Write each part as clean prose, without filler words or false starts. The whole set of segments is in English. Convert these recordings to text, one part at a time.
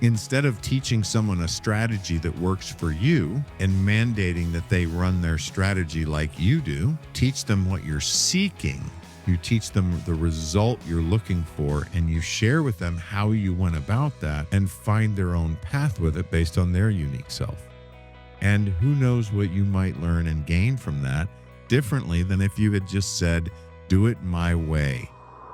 Instead of teaching someone a strategy that works for you and mandating that they run their strategy like you do, teach them what you're seeking. You teach them the result you're looking for, and you share with them how you went about that and find their own path with it based on their unique self. And who knows what you might learn and gain from that differently than if you had just said, do it my way.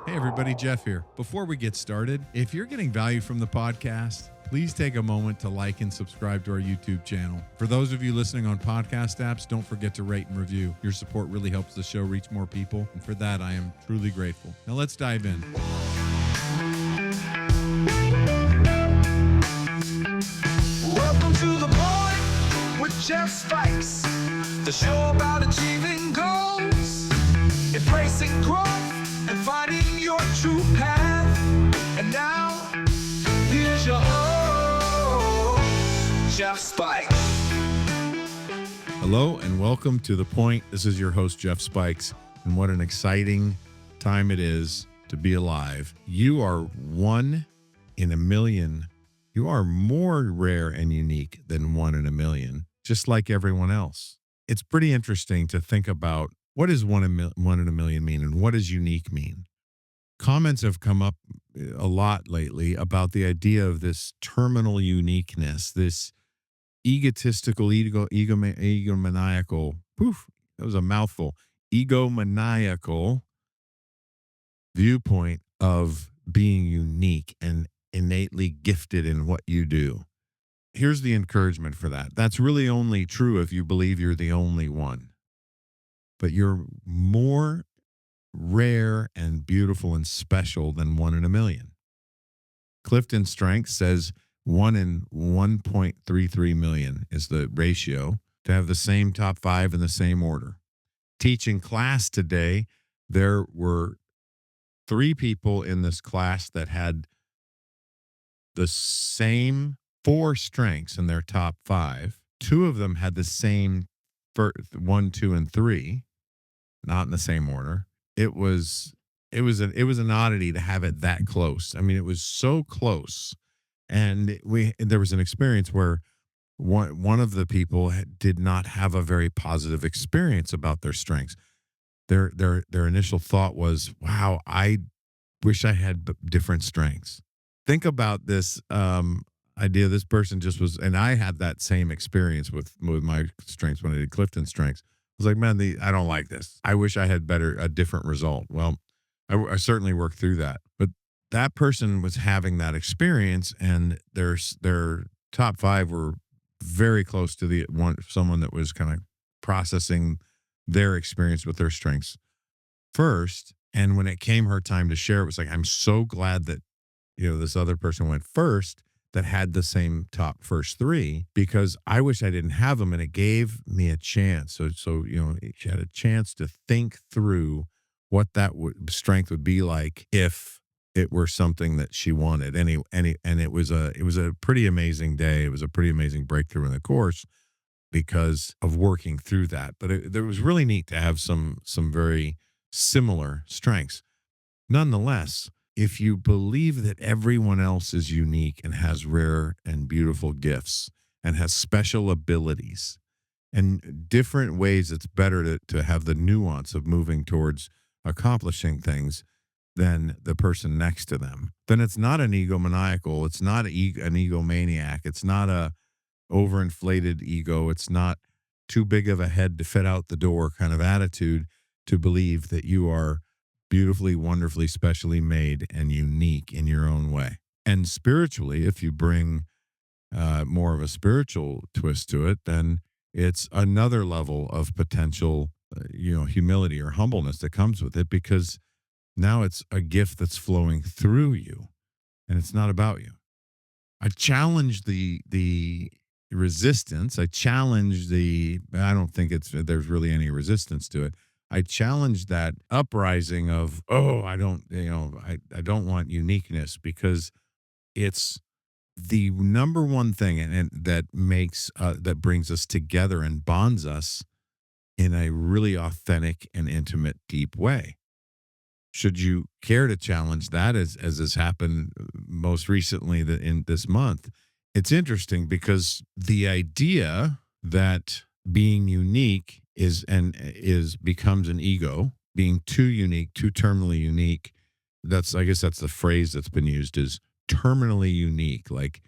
Hey, everybody, Jeff here. Before we get started, if you're getting value from the podcast, please take a moment to like and subscribe to our YouTube channel. For those of you listening on podcast apps, don't forget to rate and review. Your support really helps the show reach more people, and for that, I am truly grateful. Now let's dive in. Welcome to The Point with Jeff Spikes, the show about achieving goals, embracing growth, and finding your true path. And now, here's your host, Jeff Spikes. Hello and welcome to The Point. This is your host, Jeff Spikes, and what an exciting time it is to be alive. You are one in a million. You are more rare and unique than one in a million, just like everyone else. It's pretty interesting to think about what does one in a million mean and what does unique mean? Comments have come up a lot lately about the idea of this terminal uniqueness, this egotistical, egomaniacal, that was a mouthful, egomaniacal viewpoint of being unique and innately gifted in what you do. Here's the encouragement for that. That's really only true if you believe you're the only one. But you're more rare and beautiful and special than one in a million. Clifton Strength says 1 in 1.33 million is the ratio to have the same top 5 in the same order. Teaching class today, there were 3 people in this class that had the same 4 strengths in their top 5. 2 of them had the same 1, 2, and 3, not in the same order. It was an oddity to have it that close. I mean, it was so close, and there was an experience where one of the people did not have a very positive experience about their strengths. Their initial thought was, "Wow, I wish I had different strengths." Think about this idea. This person just was, and I had that same experience with my strengths when I did Clifton Strengths. I was like, man, I don't like this. I wish I had a different result. Well, I certainly worked through that. But that person was having that experience, and their top 5 were very close to someone that was kind of processing their experience with their strengths first. And when it came her time to share, it was like, I'm so glad that this other person went first that had the same top first 3, because I wish I didn't have them, and it gave me a chance. So she had a chance to think through what that strength would be like if it were something that she wanted. And it was a pretty amazing day. It was a pretty amazing breakthrough in the course because of working through that. But it was really neat to have some very similar strengths. Nonetheless, if you believe that everyone else is unique and has rare and beautiful gifts and has special abilities and different ways, it's better to have the nuance of moving towards accomplishing things than the person next to them, then it's not an egomaniacal. It's not an egomaniac. It's not a overinflated ego. It's not too big of a head to fit out the door kind of attitude to believe that you are beautifully, wonderfully, specially made and unique in your own way. And spiritually, if you bring more of a spiritual twist to it, then it's another level of potential, humility or humbleness that comes with it, because now it's a gift that's flowing through you and it's not about you. I challenge the resistance. I challenge I don't think there's really any resistance to it. I challenge that uprising of, I don't want uniqueness, because it's the number one thing and that makes that brings us together and bonds us in a really authentic and intimate, deep way. Should you care to challenge that, as has happened most recently in this month? It's interesting because the idea that being unique is becomes an ego, being too unique, too terminally unique. That's, I guess that's the phrase that's been used, is terminally unique. Like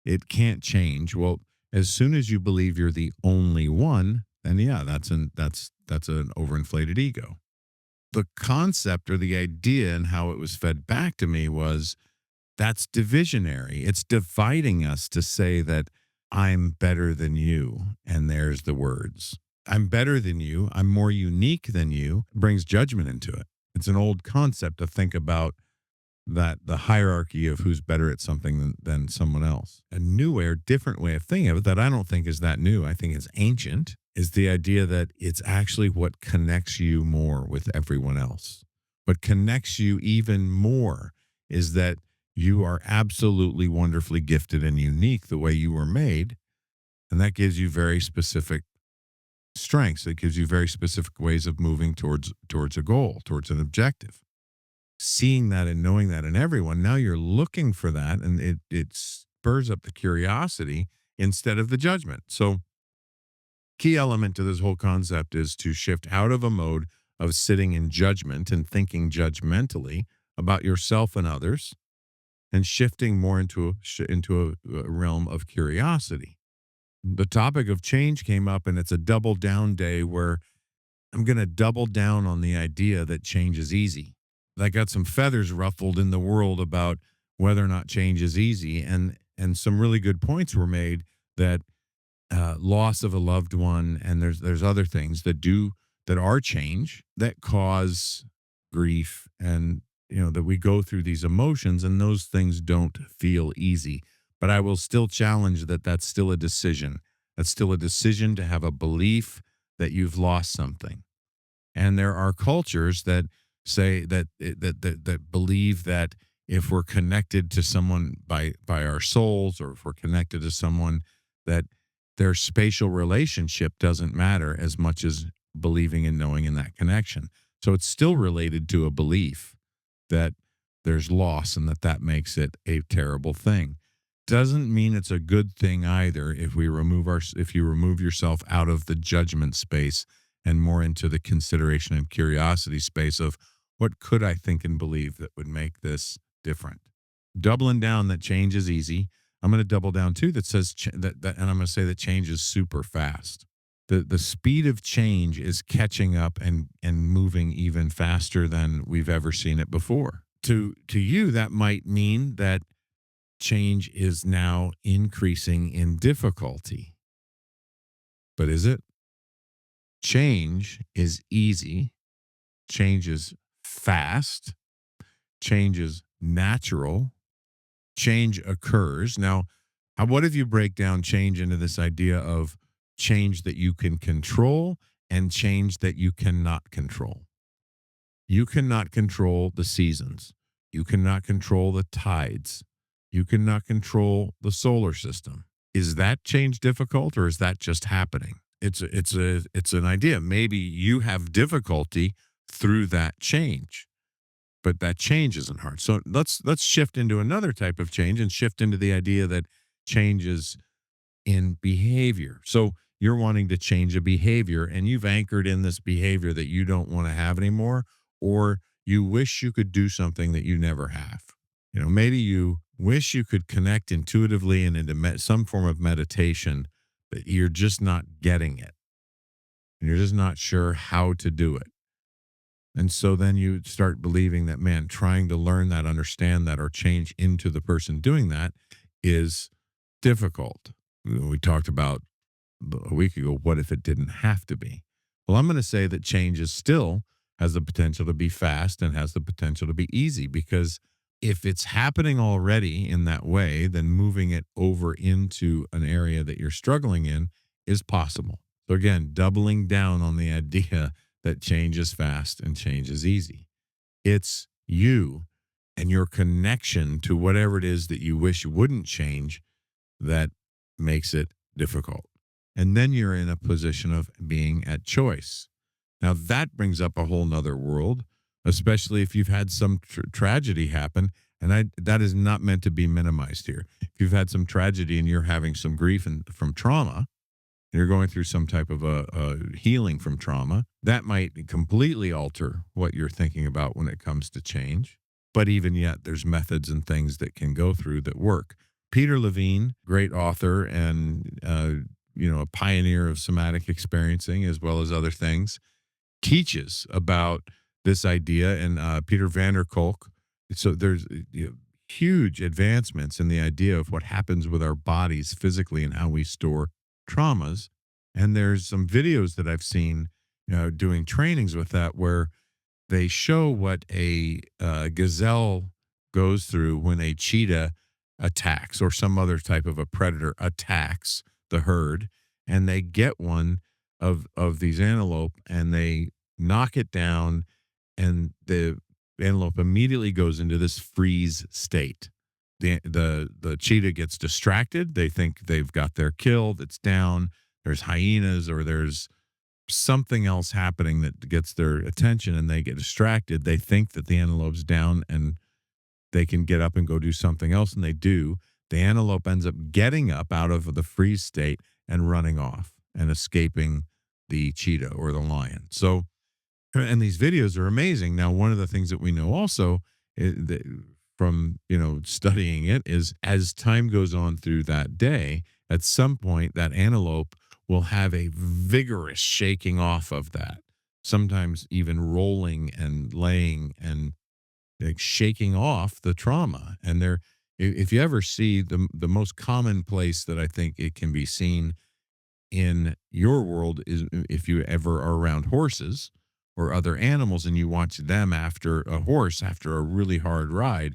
it can't change. Well, as soon as you believe you're the only one, then yeah, that's an overinflated ego. The concept or the idea and how it was fed back to me was that's divisionary. It's dividing us to say that I'm better than you. And there's the words. I'm better than you. I'm more unique than you. Brings judgment into it. It's an old concept to think about, that the hierarchy of who's better at something than someone else. A new way or different way of thinking of it that I don't think is that new, I think it's ancient, is the idea that it's actually what connects you more with everyone else. What connects you even more is that you are absolutely wonderfully gifted and unique the way you were made. And that gives you very specific strengths. It gives you very specific ways of moving towards a goal, towards an objective. Seeing that and knowing that in everyone, now you're looking for that, and it spurs up the curiosity instead of the judgment. So key element to this whole concept is to shift out of a mode of sitting in judgment and thinking judgmentally about yourself and others, and shifting more into a realm of curiosity. The topic of change came up, and it's a double down day where I'm going to double down on the idea that change is easy. I got some feathers ruffled in the world about whether or not change is easy, and some really good points were made that loss of a loved one, and there's other things that are change that cause grief, and that we go through these emotions, and those things don't feel easy. But I will still challenge that that's still a decision. That's still a decision to have a belief that you've lost something. And there are cultures that say that believe that if we're connected to someone by our souls, or if we're connected to someone, that their spatial relationship doesn't matter as much as believing and knowing in that connection. So it's still related to a belief that there's loss, and that makes it a terrible thing. Doesn't mean it's a good thing either if you remove yourself out of the judgment space and more into the consideration and curiosity space of what could I think and believe that would make this different. Doubling down that change is easy. I'm going to double down too that says and I'm going to say that change is super fast. The speed of change is catching up and moving even faster than we've ever seen it before. To you, that might mean that change is now increasing in difficulty. But is it? Change is easy. Change is fast. Change is natural. Change occurs. Now, what if you break down change into this idea of change that you can control and change that you cannot control? You cannot control the seasons. You cannot control the tides. You cannot control the solar system. Is that change difficult, or is that just happening? It's an idea. Maybe you have difficulty through that change, but that change isn't hard. So let's shift into another type of change and shift into the idea that change is in behavior. So you're wanting to change a behavior, and you've anchored in this behavior that you don't want to have anymore, or you wish you could do something that you never have. Maybe you wish you could connect intuitively and into some form of meditation, but you're just not getting it. And you're just not sure how to do it. And so then you start believing that, man, trying to learn that, understand that, or change into the person doing that is difficult. We talked about a week ago, what if it didn't have to be? Well, I'm going to say that change is still has the potential to be fast and has the potential to be easy, because if it's happening already in that way, then moving it over into an area that you're struggling in is possible. So again, doubling down on the idea that change is fast and change is easy. It's you and your connection to whatever it is that you wish wouldn't change that makes it difficult. And then you're in a position of being at choice. Now that brings up a whole nother world, especially if you've had some tragedy happen. And that is not meant to be minimized here. If you've had some tragedy and you're having some grief and from trauma, and you're going through some type of a healing from trauma, that might completely alter what you're thinking about when it comes to change. But even yet, there's methods and things that can go through that work. Peter Levine, great author and a pioneer of somatic experiencing as well as other things, teaches about this idea. And Peter Vander Kolk. So there's huge advancements in the idea of what happens with our bodies physically and how we store traumas. And there's some videos that I've seen, doing trainings with that where they show what a gazelle goes through when a cheetah attacks or some other type of a predator attacks the herd, and they get one of these antelope and they knock it down, and the antelope immediately goes into this freeze state. The cheetah gets distracted. They think they've got their kill. That's down. There's hyenas or there's something else happening that gets their attention, and they get distracted. They think that the antelope's down and they can get up and go do something else, and they do. The antelope ends up getting up out of the freeze state and running off and escaping the cheetah or the lion. So, and these videos are amazing. Now, one of the things that we know also from studying it is as time goes on through that day, at some point that antelope will have a vigorous shaking off of that, sometimes even rolling and laying and like shaking off the trauma. And if you ever see the most common place that I think it can be seen in your world is if you ever are around horses or other animals and you watch them after a really hard ride,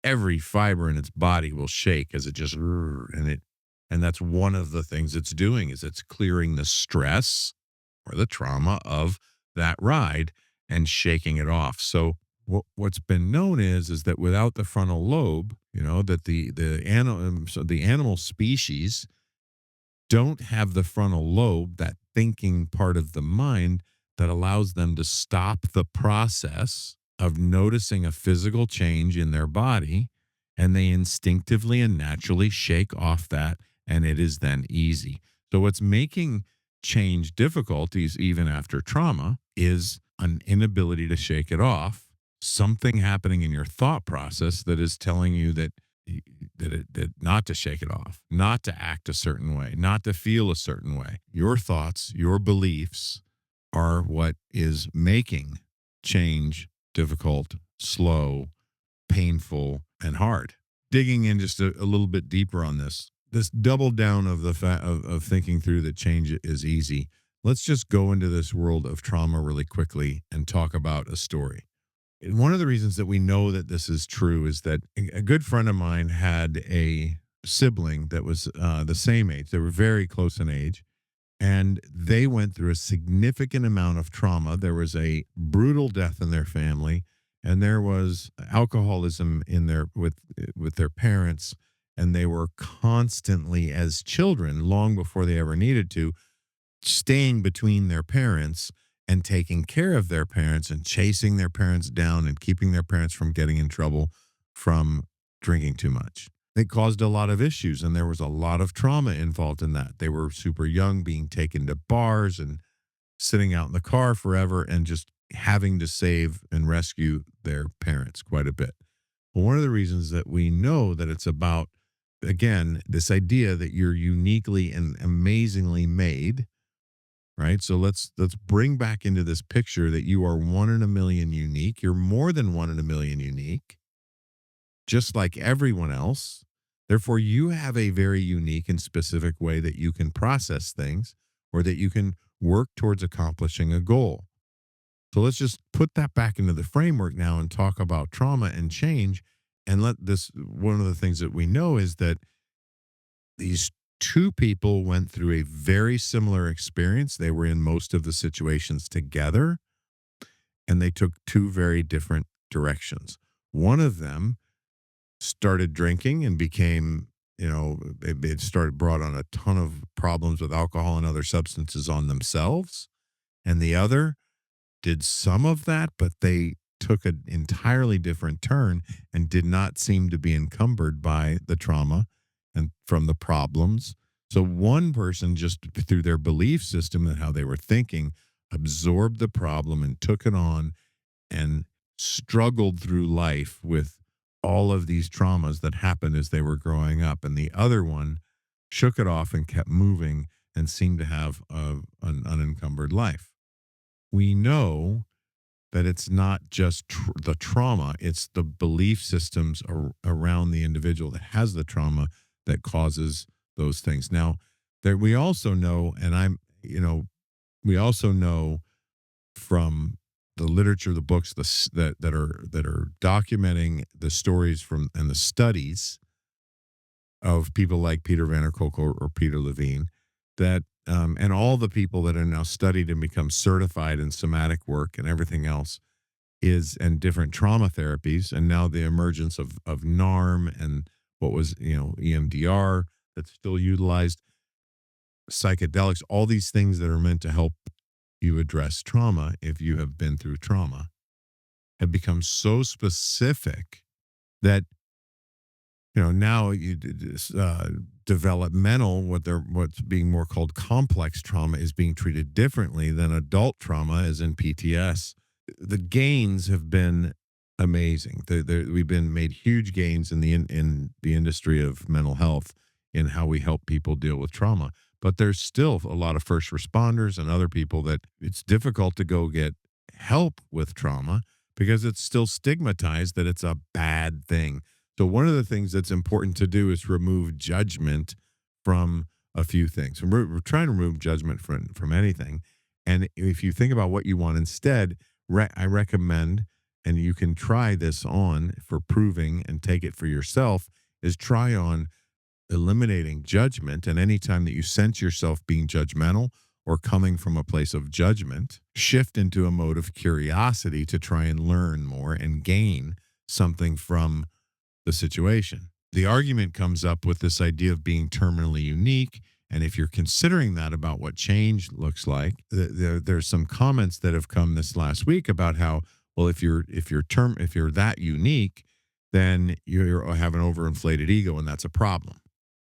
every fiber in its body will shake as it just and that's one of the things it's doing is it's clearing the stress or the trauma of that ride and shaking it off. So what's been known is that without the frontal lobe, that the animal species don't have the frontal lobe, that thinking part of the mind that allows them to stop the process of noticing a physical change in their body, and they instinctively and naturally shake off that, and it is then easy. So what's making change difficulties even after trauma is an inability to shake it off, something happening in your thought process that is telling you that not to shake it off, not to act a certain way, not to feel a certain way. Your thoughts, your beliefs are what is making change difficult, slow, painful, and hard. Digging in just a little bit deeper on this double down of the of thinking through that change is easy. Let's just go into this world of trauma really quickly and talk about a story. And one of the reasons that we know that this is true is that a good friend of mine had a sibling that was the same age. They were very close in age, and they went through a significant amount of trauma. There was a brutal death in their family, and there was alcoholism in with their parents, and they were constantly, as children, long before they ever needed to, staying between their parents and taking care of their parents and chasing their parents down and keeping their parents from getting in trouble from drinking too much. It caused a lot of issues, and there was a lot of trauma involved in that. They were super young, being taken to bars and sitting out in the car forever and just having to save and rescue their parents quite a bit. Well, one of the reasons that we know that it's about, again, this idea that you're uniquely and amazingly made, right? So let's bring back into this picture that you are 1 in a million unique. You're more than 1 in a million unique, just like everyone else. Therefore, you have a very unique and specific way that you can process things or that you can work towards accomplishing a goal. So let's just put that back into the framework now and talk about trauma and change. And one of the things that we know is that these two people went through a very similar experience. They were in most of the situations together, and they took two very different directions. One of them started drinking and became, it brought on a ton of problems with alcohol and other substances on themselves. And the other did some of that, but they took an entirely different turn and did not seem to be encumbered by the trauma and from the problems. So one person just through their belief system and how they were thinking absorbed the problem and took it on and struggled through life with all of these traumas that happened as they were growing up. And the other one shook it off and kept moving and seemed to have an unencumbered life. We know that it's not just the trauma, it's the belief systems around the individual that has the trauma that causes those things. Now, there we also know, and we also know from the literature, the books, that are documenting the stories from and the studies of people like Peter Van der Kolk or Peter Levine, that and all the people that are now studied and become certified in somatic work and everything else is and different trauma therapies, and now the emergence of NARM and what was EMDR that's still utilized, psychedelics, all these things that are meant to help you address trauma if you have been through trauma have become so specific that now developmental, what's being more called complex trauma is being treated differently than adult trauma, as in PTS. The gains have been amazing. We've been made huge gains in the industry of mental health in how we help people deal with trauma. But there's still a lot of first responders and other people that it's difficult to go get help with trauma because it's still stigmatized that it's a bad thing. So one of the things that's important to do is remove judgment from a few things. And we're trying to remove judgment from anything. And if you think about what you want instead, I recommend, and you can try this on for proving and take it for yourself, is try on eliminating judgment. And anytime that you sense yourself being judgmental or coming from a place of judgment, shift into a mode of curiosity to try and learn more and gain something from the situation. The argument comes up with this idea of being terminally unique. And if you're considering that about what change looks like, there's some comments that have come this last week about how, well, if you're that unique, then you have an overinflated ego, and that's a problem,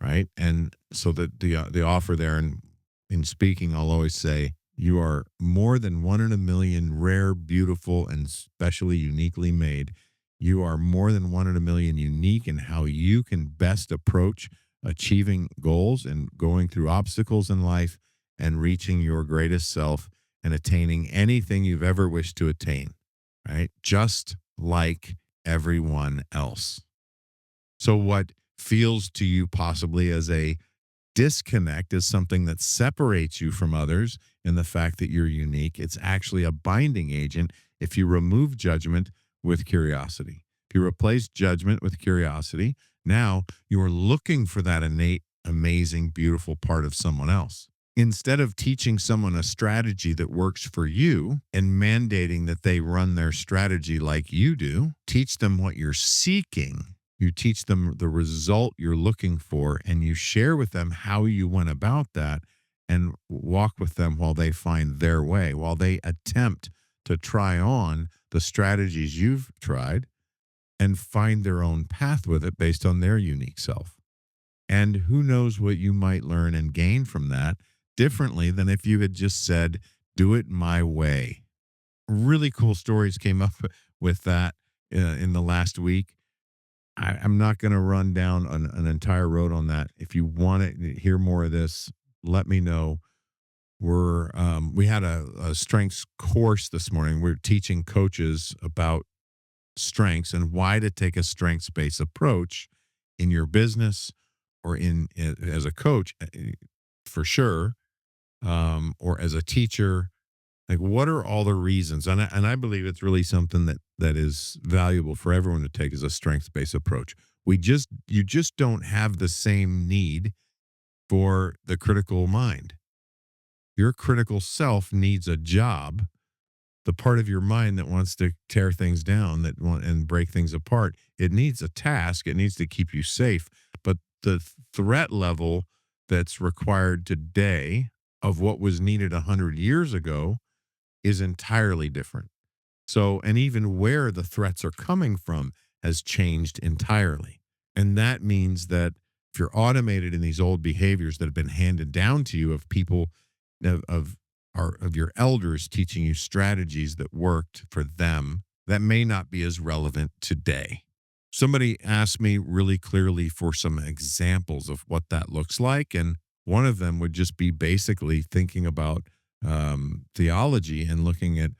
right? And so the offer there, and in speaking, I'll always say you are more than one in a million, rare, beautiful, and specially uniquely made. You are more than one in a million unique in how you can best approach achieving goals and going through obstacles in life and reaching your greatest self and attaining anything you've ever wished to attain, right? Just like everyone else. So, what feels to you possibly as a disconnect is something that separates you from others in the fact that you're unique. It's actually a binding agent if you remove judgment with curiosity. If you replace judgment with curiosity, now you are looking for that innate, amazing, beautiful part of someone else. Instead of teaching someone a strategy that works for you and mandating that they run their strategy like you do, teach them what you're seeking. You teach them the result you're looking for, and you share with them how you went about that and walk with them while they find their way, while they attempt to try on the strategies you've tried and find their own path with it based on their unique self. And who knows what you might learn and gain from that differently than if you had just said, do it my way. Really cool stories came up with that in the last week. I'm not going to run down an entire road on that. If you want to hear more of this, let me know. We had a strengths course this morning. We're teaching coaches about strengths and why to take a strengths based approach in your business or as a coach, for sure, or as a teacher. Like, what are all the reasons? And I believe it's really something that is valuable for everyone to take as a strengths based approach. You just don't have the same need for the critical mind. Your critical self needs a job. The part of your mind that wants to tear things down, and break things apart, it needs a task. It needs to keep you safe. But the threat level that's required today of what was needed 100 years ago is entirely different. So, and even where the threats are coming from has changed entirely. And that means that if you're automated in these old behaviors that have been handed down to you of people of of your elders teaching you strategies that worked for them, that may not be as relevant today. Somebody asked me really clearly for some examples of what that looks like. And one of them would just be basically thinking about theology and looking at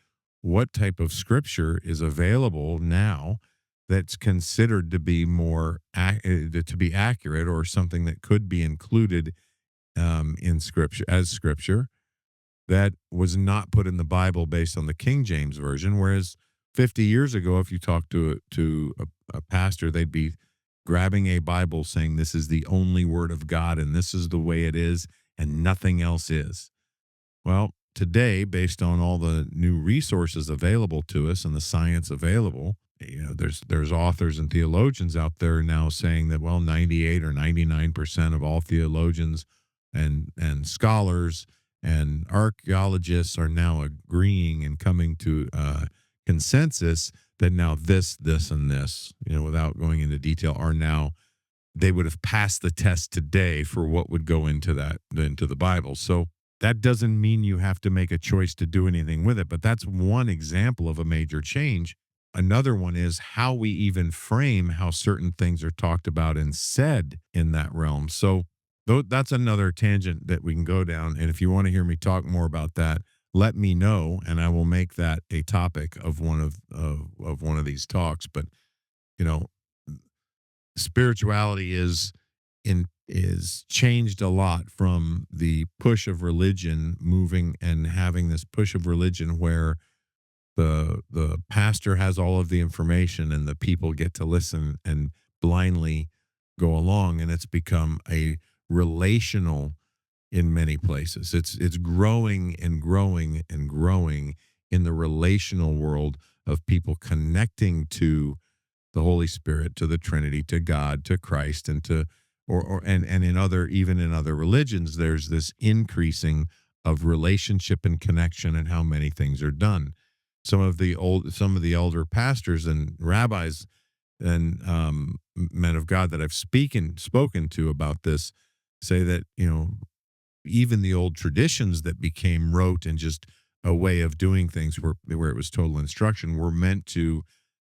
what type of scripture is available now that's considered to be to be accurate, or something that could be included in scripture as scripture that was not put in the Bible based on the King James version. Whereas 50 years ago, if you talk to a pastor, they'd be grabbing a Bible saying this is the only word of God and this is the way it is and nothing else is. Well, today, based on all the new resources available to us and the science available, there's authors and theologians out there now saying that, well, 98 or 99% of all theologians and scholars and archaeologists are now agreeing and coming to consensus that now this and this, without going into detail, are now, they would have passed the test today for what would go into the Bible. So that doesn't mean you have to make a choice to do anything with it, but that's one example of a major change. Another one is how we even frame how certain things are talked about and said in that realm. So that's another tangent that we can go down. And if you want to hear me talk more about that, let me know, and I will make that a topic of one of these talks. But you know, spirituality is changed a lot from the push of religion moving and having this push of religion where the pastor has all of the information and the people get to listen and blindly go along, and it's become a relational in many places. It's growing and growing and growing in the relational world of people connecting to the Holy Spirit, to the Trinity, to God, to Christ, and to and in other, even in other religions, there's this increasing of relationship and connection and how many things are done. Some of the elder pastors and rabbis and men of God that I've spoken to about this say that, even the old traditions that became rote and just a way of doing things where it was total instruction were meant to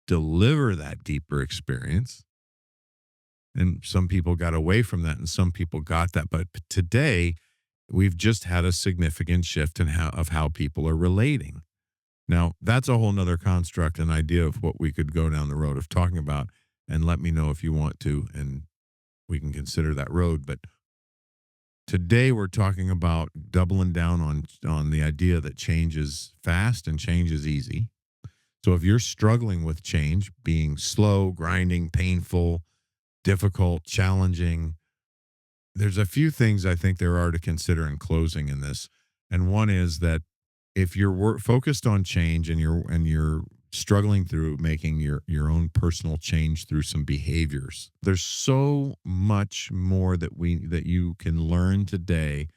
deliver that deeper experience. And some people got away from that and some people got that. But today we've just had a significant shift in how people are relating. Now, that's a whole nother construct and idea of what we could go down the road of talking about. And let me know if you want to, and we can consider that road. But today we're talking about doubling down on the idea that change is fast and change is easy. So if you're struggling with change, being slow, grinding, painful, difficult, challenging, there's a few things I think there are to consider in closing in this. And one is that if you're focused on change and you're struggling through making your own personal change through some behaviors, there's so much more that you can learn today.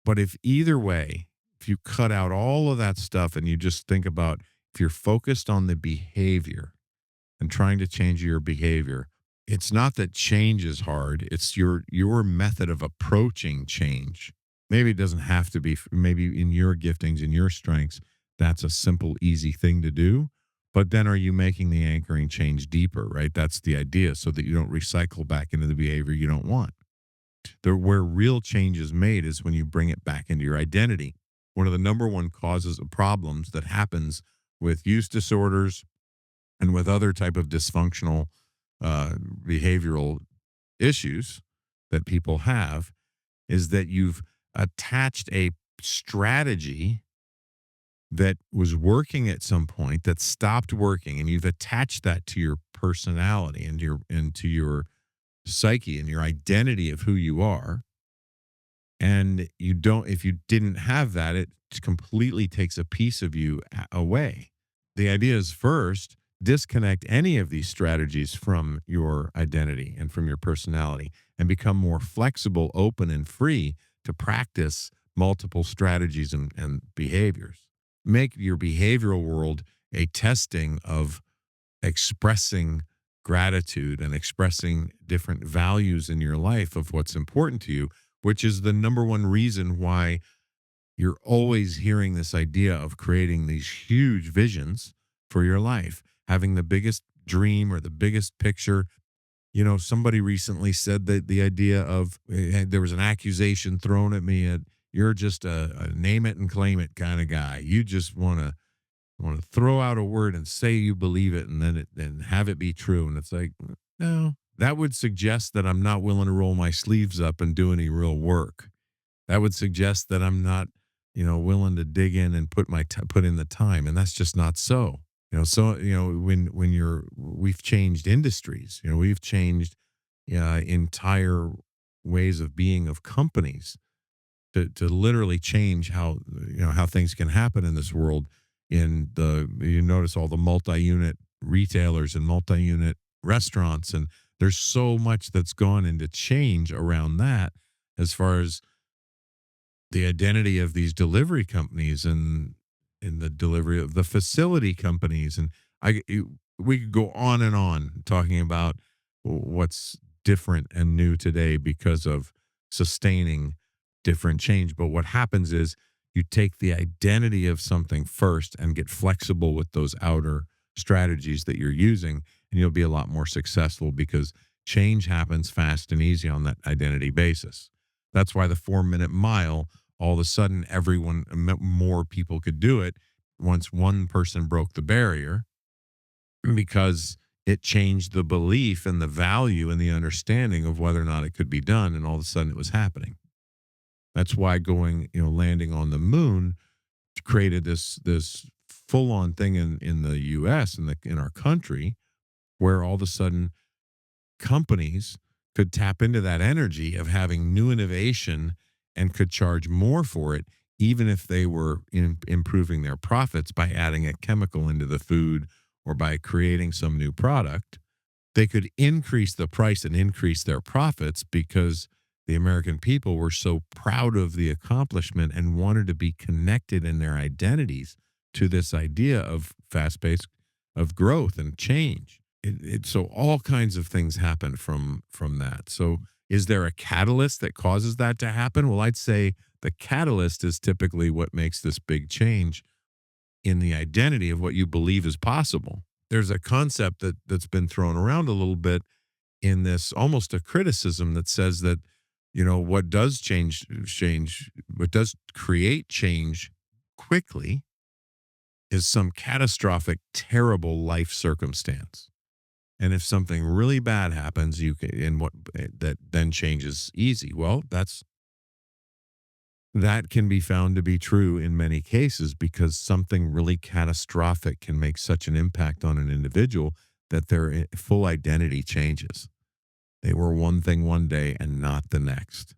But if either way, if you cut out all of that stuff and you just think about, if you're focused on the behavior and trying to change your behavior, it's not that change is hard. It's your method of approaching change. Maybe it doesn't have to be, maybe in your giftings and your strengths, that's a simple, easy thing to do. But then are you making the anchoring change deeper, right? That's the idea, so that you don't recycle back into the behavior you don't want. Where real change is made is when you bring it back into your identity. One of the number one causes of problems that happens with use disorders and with other type of dysfunctional behavioral issues that people have is that you've attached a strategy that was working at some point that stopped working, and you've attached that to your personality and to your psyche and your identity of who you are. And you don't, if you didn't have that, it completely takes a piece of you away. The idea is, first, disconnect any of these strategies from your identity and from your personality and become more flexible, open, and free to practice multiple strategies and behaviors. Make your behavioral world a testing of expressing gratitude and expressing different values in your life of what's important to you, which is the number one reason why you're always hearing this idea of creating these huge visions for your life, having the biggest dream or the biggest picture. Somebody recently said that the idea of there was an accusation thrown at me at you're just a name it and claim it kind of guy. You just want to throw out a word and say you believe it and then have it be true. And it's like, no, that would suggest that I'm not willing to roll my sleeves up and do any real work. That would suggest that I'm not, willing to dig in and put in the time. And that's just not so. We've changed industries, we've changed entire ways of being of companies to literally change how things can happen in this world. You notice all the multi-unit retailers and multi-unit restaurants, and there's so much that's gone into change around that as far as the identity of these delivery companies and in the delivery of the facility companies. And we could go on and on talking about what's different and new today because of sustaining different change. But what happens is you take the identity of something first and get flexible with those outer strategies that you're using, and you'll be a lot more successful because change happens fast and easy on that identity basis. That's why the 4 minute mile, all of a sudden, more people could do it once one person broke the barrier because it changed the belief and the value and the understanding of whether or not it could be done. And all of a sudden it was happening. That's why landing on the moon created this full on thing in the US and in our country where all of a sudden companies could tap into that energy of having new innovation and could charge more for it, even if they were improving their profits by adding a chemical into the food or by creating some new product. They could increase the price and increase their profits because the American people were so proud of the accomplishment and wanted to be connected in their identities to this idea of fast pace of growth and change. So all kinds of things happen from that. So is there a catalyst that causes that to happen? Well, I'd say the catalyst is typically what makes this big change in the identity of what you believe is possible. There's a concept that's been thrown around a little bit in this almost a criticism that says that what does what does create change quickly is some catastrophic, terrible life circumstance. And if something really bad happens, you can, and what that then changes easy. Well, that can be found to be true in many cases because something really catastrophic can make such an impact on an individual that their full identity changes. They were one thing one day and not the next.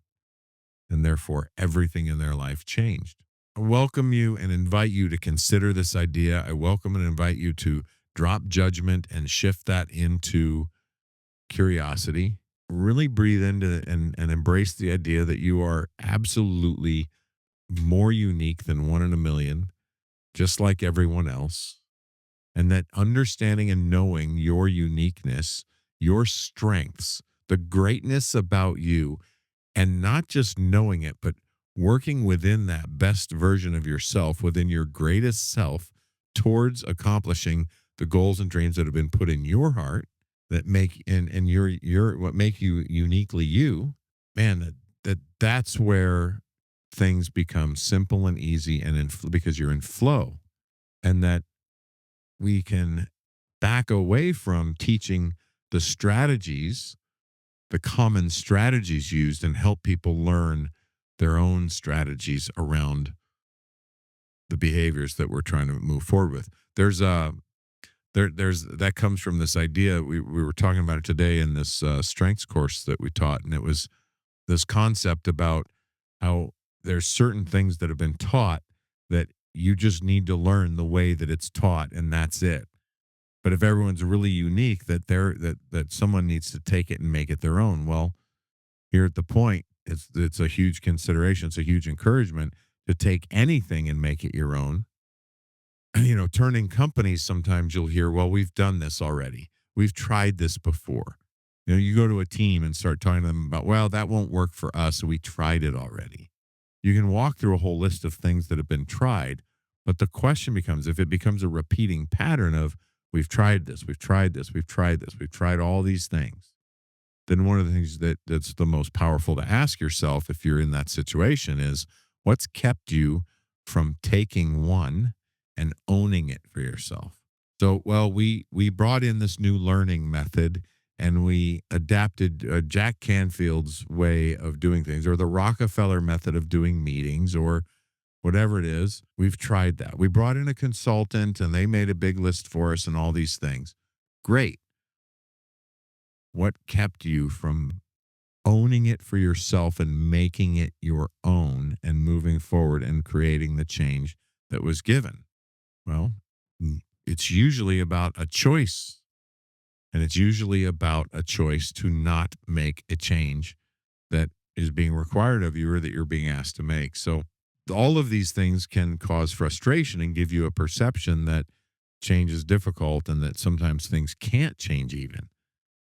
And therefore, everything in their life changed. I welcome you and invite you to consider this idea. I welcome and invite you to drop judgment and shift that into curiosity. Really breathe into and embrace the idea that you are absolutely more unique than one in a million, just like everyone else. And that understanding and knowing your uniqueness, your strengths, the greatness about you, and not just knowing it, but working within that best version of yourself, within your greatest self, towards accomplishing the goals and dreams that have been put in your heart that make and your what make you uniquely you. Man, that's where things become simple and easy and because you're in flow, and that we can back away from teaching the strategies, the common strategies used, and help people learn their own strategies around the behaviors that we're trying to move forward with. There's that comes from this idea we were talking about it today in this strengths course that we taught, and it was this concept about how there's certain things that have been taught that you just need to learn the way that it's taught, and that's it. But if everyone's really unique, that someone needs to take it and make it their own. Well, here at the point, it's a huge consideration. It's a huge encouragement to take anything and make it your own. turning companies, sometimes you'll hear, well, we've done this already. We've tried this before. You go to a team and start talking to them about, well, that won't work for us. So we tried it already. You can walk through a whole list of things that have been tried. But the question becomes, if it becomes a repeating pattern of, we've tried this, we've tried this, we've tried this, we've tried all these things, then one of the things that's the most powerful to ask yourself if you're in that situation is, what's kept you from taking one and owning it for yourself? So, well, we brought in this new learning method and we adapted Jack Canfield's way of doing things, or the Rockefeller method of doing meetings, or whatever it is. We've tried that. We brought in a consultant and they made a big list for us and all these things. Great. What kept you from owning it for yourself and making it your own and moving forward and creating the change that was given? Well, it's usually about a choice. And it's usually about a choice to not make a change that is being required of you or that you're being asked to make. So all of these things can cause frustration and give you a perception that change is difficult and that sometimes things can't change even.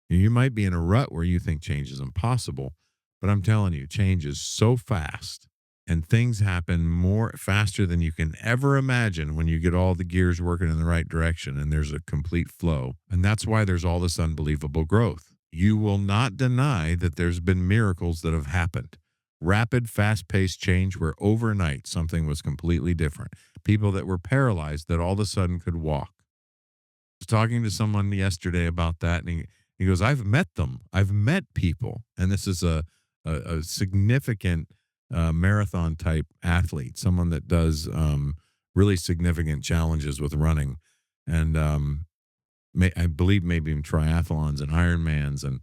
You might be in a rut where you think change is impossible, but I'm telling you, change is so fast and things happen more faster than you can ever imagine when you get all the gears working in the right direction and there's a complete flow. And that's why there's all this unbelievable growth. You will not deny that there's been miracles that have happened. Rapid, fast-paced change where overnight something was completely different. People that were paralyzed that all of a sudden could walk. I was talking to someone yesterday about that, and he goes, I've met them. I've met people. And this is a significant marathon type athlete, someone that does really significant challenges with running. And I believe maybe even triathlons and Ironmans. And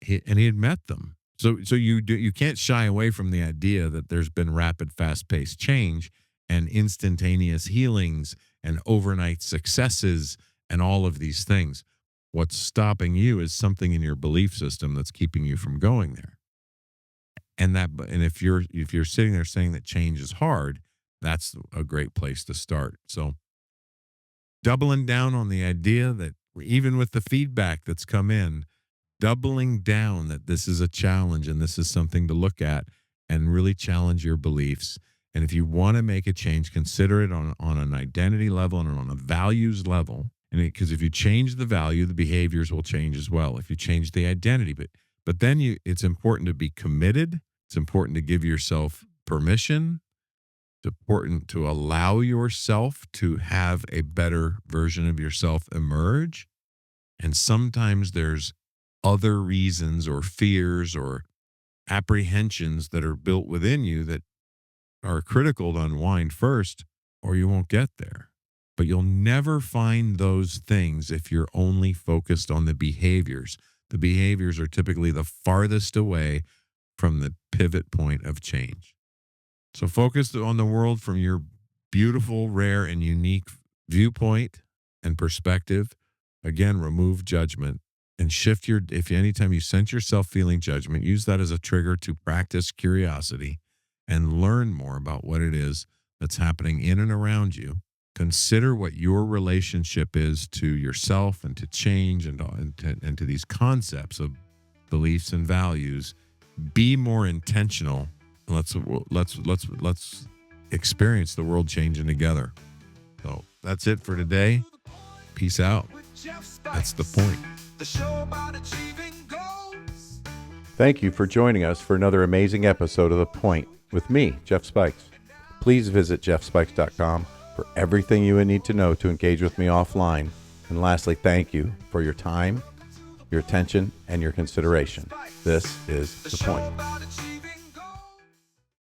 he had met them. So you can't shy away from the idea that there's been rapid, fast-paced change and instantaneous healings and overnight successes and all of these things. What's stopping you is something in your belief system that's keeping you from going there. And if you're sitting there saying that change is hard, that's a great place to start. So doubling down on the idea that even with the feedback that's come in, doubling down that this is a challenge and this is something to look at and really challenge your beliefs. And if you want to make a change, consider it on an identity level and on a values level. And because if you change the value, the behaviors will change as well. If you change the identity, but then it's important to be committed. It's important to give yourself permission. It's important to allow yourself to have a better version of yourself emerge. And sometimes there's other reasons or fears or apprehensions that are built within you that are critical to unwind first, or you won't get there. But you'll never find those things if you're only focused on the behaviors. The behaviors are typically the farthest away from the pivot point of change. So focus on the world from your beautiful, rare, and unique viewpoint and perspective. Again, remove judgment and shift if anytime you sense yourself feeling judgment, use that as a trigger to practice curiosity and learn more about what it is that's happening in and around you. Consider what your relationship is to yourself and to change and to these concepts of beliefs and values. Be more intentional. Let's experience the world changing together. So that's it for today. Peace out. That's the point. The show about achieving goals. Thank you for joining us for another amazing episode of The Point with me, Jeff Spikes. Please visit jeffspikes.com for everything you would need to know to engage with me offline. And lastly, thank you for your time, your attention, and your consideration. This is The Point.